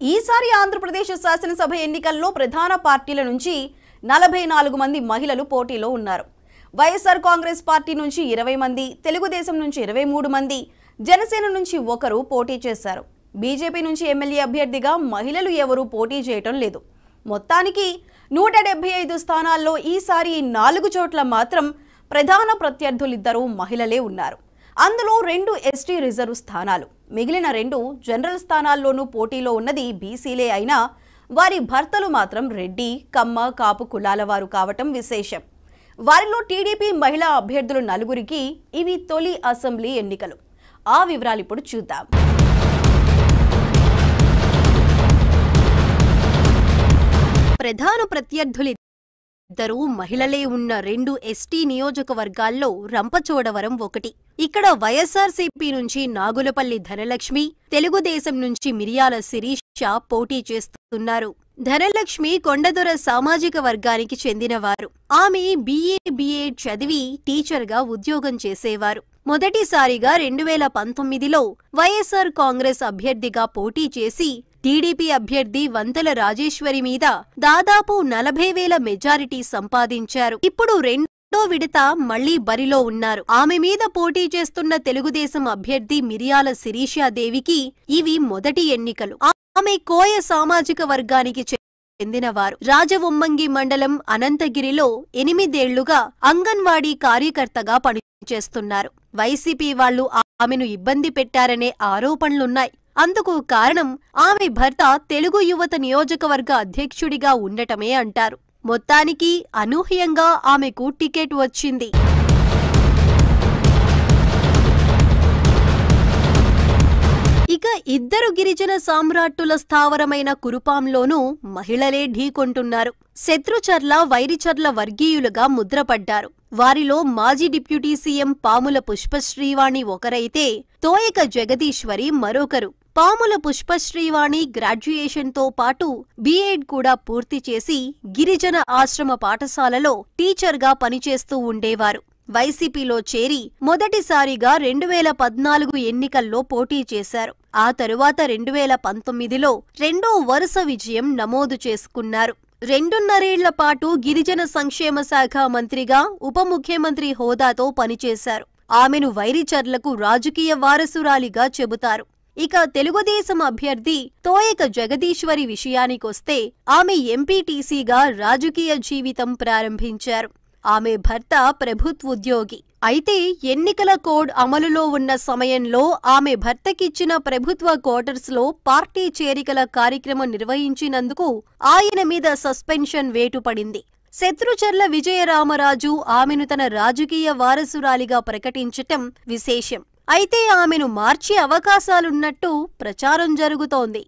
ఈసారి ఆంధ్రప్రదేశ్ శాసనసభ ఎన్నికల్లో ప్రధాన పార్టీల నుంచి 44 మంది మహిళలు పోటీలో ఉన్నారు. వైఎస్ఆర్ కాంగ్రెస్ పార్టీ నుంచి 20 మంది, తెలుగుదేశం నుంచి 23 మంది, జనసేన నుంచి ఒకరు పోటీ చేశారు. బీజేపీ నుంచి ఎమ్మెల్యే అభ్యర్థిగా మహిళలు ఎవరూ పోటీ చేయటం లేదు. మొత్తానికి 175 స్థానాల్లో ఈసారి 4 చోట్ల మాత్రం ప్రధాన ప్రత్యర్థులిద్దరూ మహిళలే ఉన్నారు. అందులో 2 ఎస్టీ రిజర్వ్ స్థానాలు, మిగిలిన 2 జనరల్ స్థానాల్లోనూ పోటీలో ఉన్నది బీసీలే అయినా వారి భర్తలు మాత్రం రెడ్డి, కమ్మ, కాపు కులాల వారు కావటం విశేషం. వారిలో టీడీపీ మహిళా అభ్యర్థులు 4కి ఇవి తొలి అసెంబ్లీ ఎన్నికలు. ఆ వివరాలు ఇప్పుడు చూద్దాం. ప్రధాన ప్రత్యర్థులిద్దరూ మహిళలే ఉన్న 2 ఎస్టీ నియోజకవర్గాల్లో రంపచోడవరం ఒకటి. ఇక్కడ వైఎస్ఆర్సీపీ నుంచి నాగులపల్లి ధనలక్ష్మి, తెలుగుదేశం నుంచి మిరియాల శిరీష పోటీ చేస్తున్నారు. ధనలక్ష్మి కొండదొర సామాజిక వర్గానికి చెందినవారు. ఆమె BA చదివి టీచర్గా ఉద్యోగం చేసేవారు. మొదటిసారిగా 2019లో వైఎస్ఆర్ కాంగ్రెస్ అభ్యర్థిగా పోటీ చేసి టీడీపీ అభ్యర్థి వంతల రాజేశ్వరి మీద దాదాపు 40,000 మెజారిటీ సంపాదించారు. ఇప్పుడు రెండో విడత మళ్లీ బరిలో ఉన్నారు. ఆమె మీద పోటీ చేస్తున్న తెలుగుదేశం అభ్యర్థి మిరియాల శిరీషాదేవికి ఇవి మొదటి ఎన్నికలు. ఆమె కోయ సామాజిక వర్గానికి చెందినవారు. రాజవొమ్మంగి మండలం అనంతగిరిలో 8 ఏళ్లుగా అంగన్వాడీ కార్యకర్తగా పనిచేస్తున్నారు. వైసీపీ వాళ్లు ఆమెను ఇబ్బంది పెట్టారనే ఆరోపణలున్నాయి. అందుకు కారణం ఆమె భర్త తెలుగు యువత నియోజకవర్గ అధ్యక్షుడిగా ఉండటమే అంటారు. మొత్తానికి అనూహ్యంగా ఆమెకు టికెట్ వచ్చింది. ఇక ఇద్దరు గిరిజన సామ్రాట్టుల స్థావరమైన కురుపాంలోనూ మహిళలే ఢీకొంటున్నారు. శత్రుచర్ల, వైరిచర్ల వర్గీయులుగా ముద్రపడ్డారు. వారిలో మాజీ డిప్యూటీ సీఎం పాముల పుష్పశ్రీవాణి ఒకరైతే తోయక జగదీశ్వరి మరొకరు. పాముల పుష్పశ్రీవాణి గ్రాడ్యుయేషన్తో పాటు B.Ed కూడా పూర్తి చేసి గిరిజన ఆశ్రమ పాఠశాలలో టీచర్గా పనిచేస్తూ ఉండేవారు. వైసీపీలో చేరి మొదటిసారిగా 2014 ఎన్నికల్లో పోటీ చేశారు. ఆ తరువాత 2019లో రెండో వరుస విజయం నమోదు చేసుకున్నారు. 2.5 ఏళ్ల పాటు గిరిజన సంక్షేమ శాఖ మంత్రిగా, ఉప ముఖ్యమంత్రి హోదాతో పనిచేశారు. ఆమెను వైరిచర్లకు రాజకీయ వారసురాలిగా చెబుతారు. ఇక తెలుగుదేశం అభ్యర్థి తోయక జగదీశ్వరి విషయానికొస్తే ఆమె ఎంపీటీసీగా రాజకీయ జీవితం ప్రారంభించారు. ఆమె భర్త ప్రభుత్వోద్యోగి. అయితే ఎన్నికల కోడ్ అమలులో ఉన్న సమయంలో ఆమె భర్తకిచ్చిన ప్రభుత్వ క్వార్టర్స్లో పార్టీ చేరికల కార్యక్రమం నిర్వహించినందుకు ఆయన మీద సస్పెన్షన్ వేటు పడింది. శత్రుచర్ల విజయరామరాజు ఆమెను తన రాజకీయ వారసురాలిగా ప్రకటించటం విశేషం. అయితే ఆమెను మార్చే అవకాశాలున్నట్టు ప్రచారం జరుగుతోంది.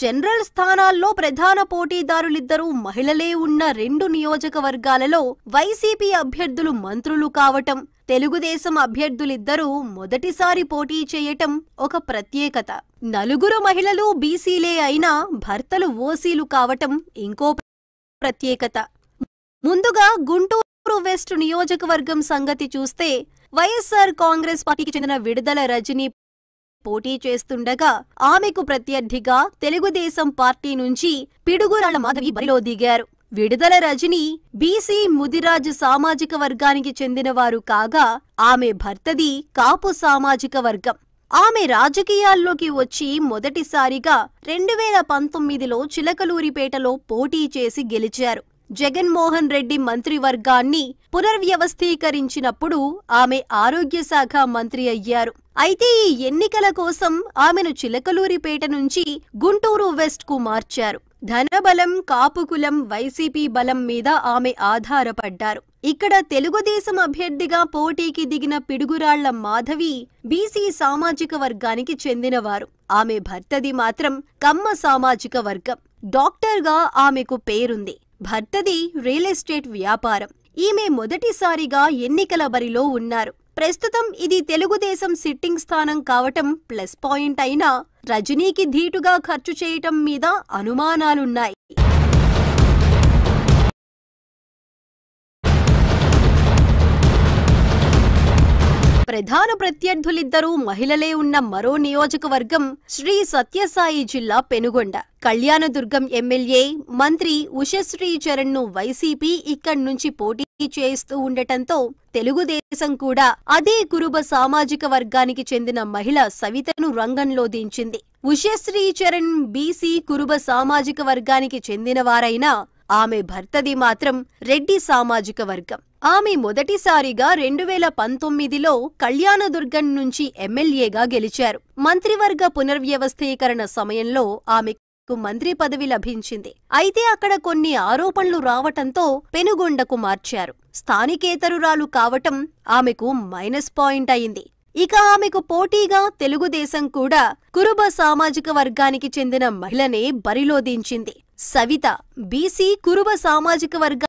జనరల్ స్థానాల్లో ప్రధాన పోటీదారులిద్దరూ మహిళలే ఉన్న 2 నియోజకవర్గాలలో వైసీపీ అభ్యర్థులు మంత్రులు కావటం, తెలుగుదేశం అభ్యర్థులిద్దరూ మొదటిసారి పోటీ చేయటం ఒక ప్రత్యేకత. 4 మహిళలు బీసీలే అయినా భర్తలు ఓసీలు కావటం ఇంకో ప్రత్యేకత. ముందుగా గుంటూరు వెస్ట్ నియోజకవర్గం సంగతి చూస్తే వైఎస్ఆర్ కాంగ్రెస్ పార్టీకి చెందిన విడుదల రజని పోటీ చేస్తుండగా ఆమెకు ప్రత్యర్థిగా తెలుగుదేశం పార్టీ నుంచి పిడుగురాళ్ల మాధవి బరిలో దిగారు. విడుదల రజని బీసీ ముదిరాజ్ సామాజిక వర్గానికి చెందినవారు కాగా ఆమె భర్తది కాపు సామాజిక వర్గం. ఆమె రాజకీయాల్లోకి వచ్చి మొదటిసారిగా 2019లో చిలకలూరిపేటలో పోటీ చేసి గెలిచారు. జగన్మోహన్ రెడ్డి మంత్రివర్గాన్ని పునర్వ్యవస్థీకరించినప్పుడు ఆమె ఆరోగ్య శాఖ మంత్రి అయ్యారు. అయితే ఈ ఎన్నికల కోసం ఆమెను చిలకలూరిపేట నుంచి గుంటూరు వెస్ట్ కు మార్చారు. ధనబలం, కాపుకులం, వైసీపీ బలం మీద ఆమె ఆధారపడ్డారు. ఇక్కడ తెలుగుదేశం అభ్యర్థిగా పోటీకి దిగిన పిడుగురాళ్ల మాధవి బీసీ సామాజిక వర్గానికి చెందినవారు. ఆమె భర్తది మాత్రం కమ్మ సామాజిక వర్గం. డాక్టర్గా ఆమెకు పేరుంది. భర్తది రియల్ ఎస్టేట్ వ్యాపారం. ఈమె మొదటిసారిగా ఎన్నికల బరిలో ఉన్నారు. ప్రస్తుతం ఇది తెలుగుదేశం సిట్టింగ్ స్థానం కావటం ప్లస్ పాయింట్ అయినా రజనీకి ధీటుగా ఖర్చు చేయటం మీద అనుమానాలున్నాయి. ప్రధాన ప్రత్యర్థులిద్దరూ మహిళలే ఉన్న మరో నియోజకవర్గం శ్రీ సత్యసాయి జిల్లా పెనుగొండ. కళ్యాణదుర్గం ఎమ్మెల్యే మంత్రి ఉషశ్రీ చరణ్ ను వైసీపీ ఇక్కడ్నుంచి పోటీ చేస్తూ ఉండటంతో తెలుగుదేశం కూడా అదే కురుబ సామాజిక వర్గానికి చెందిన మహిళ సవితను రంగంలో దించింది. ఉషశ్రీ చరణ్ బీసీ కురుబ సామాజిక వర్గానికి చెందినవారైనా ఆమె భర్తది మాత్రం రెడ్డి సామాజిక వర్గం. ఆమె మొదటిసారిగా 2019లో కళ్యాణదుర్గం నుంచి ఎమ్మెల్యేగా గెలిచారు. మంత్రివర్గ పునర్వ్యవస్థీకరణ సమయంలో ఆమెకు మంత్రి పదవి లభించింది. అయితే అక్కడ కొన్ని ఆరోపణలు రావటంతో పెనుగొండకు మార్చారు. స్థానికేతరురాలు కావటం ఆమెకు మైనస్ పాయింట్ అయింది. ఇక ఆమెకు పోటీగా తెలుగుదేశం కూడా కురుబ సామాజిక వర్గానికి చెందిన మహిళనే బరిలో దించింది. సవిత బీసీ కురుబ సామాజిక వర్గ